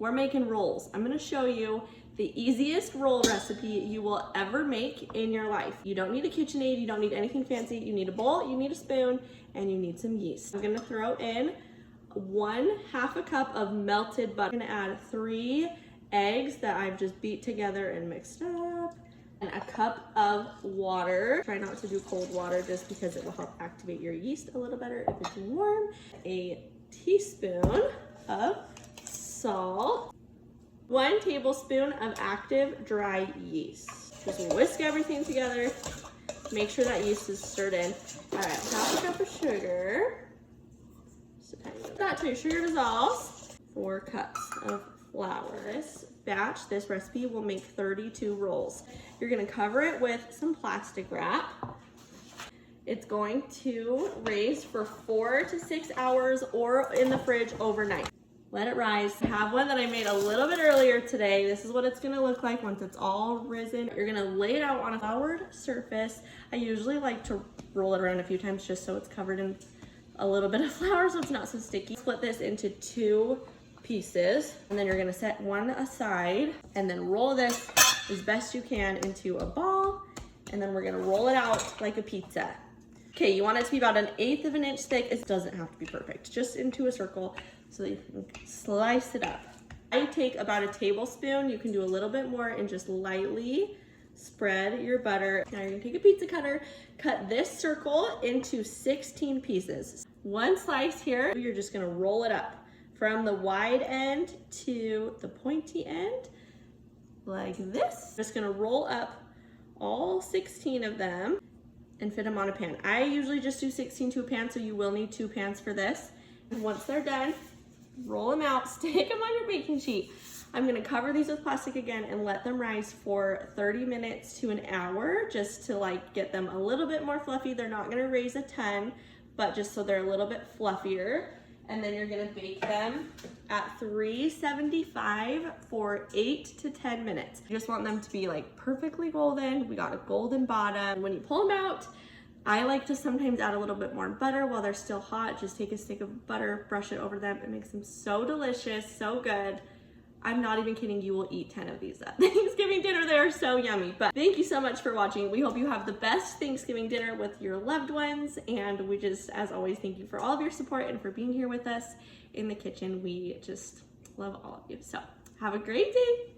we're making rolls. I'm gonna show you the easiest roll recipe you will ever make in your life. You don't need a KitchenAid, you don't need anything fancy. You need a bowl, you need a spoon, and you need some yeast. I'm gonna throw in 1/2 a cup of melted butter. I'm gonna add 3 eggs that I've just beat together and mixed up, and a cup of water. Try not to do cold water just because it will help activate your yeast a little better if it's warm. A teaspoon of salt. 1 tablespoon of active dry yeast. Just whisk everything together. Make sure that yeast is stirred in. All right, 1/2 cup of sugar. That till your sugar dissolves. 4 cups of flour. This batch, this recipe will make 32 rolls. You're gonna cover it with some plastic wrap. It's going to raise for 4 to 6 hours or in the fridge overnight. Let it rise. I have one that I made a little bit earlier today. This is what it's gonna look like once it's all risen. You're gonna lay it out on a floured surface. I usually like to roll it around a few times just so it's covered in a little bit of flour so it's not so sticky. Split this into 2 pieces, and then you're gonna set one aside and then roll this as best you can into a ball, and then we're gonna roll it out like a pizza. Okay, you want it to be about 1/8 of an inch thick. It doesn't have to be perfect, just into a circle so that you can slice it up. I take about a tablespoon. You can do a little bit more and just lightly spread your butter. Now you're gonna take a pizza cutter, cut this circle into 16 pieces. 1 slice here, you're just gonna roll it up from the wide end to the pointy end, like this. Just gonna roll up all 16 of them and fit them on a pan. I usually just do 16 to a pan, so you will need 2 pans for this. And once they're done, roll them out, stick them on your baking sheet. I'm gonna cover these with plastic again and let them rise for 30 minutes to an hour, just to like get them a little bit more fluffy. They're not gonna raise a ton, but just so they're a little bit fluffier. And then you're gonna bake them at 375 for 8 to 10 minutes. You just want them to be like perfectly golden. We got a golden bottom. When you pull them out, I like to sometimes add a little bit more butter while they're still hot. Just take a stick of butter, brush it over them. It makes them so delicious, so good. I'm not even kidding, you will eat 10 of these at Thanksgiving dinner. They are so yummy. But thank you so much for watching. We hope you have the best Thanksgiving dinner with your loved ones. And we just, as always, thank you for all of your support and for being here with us in the kitchen. We just love all of you. So have a great day.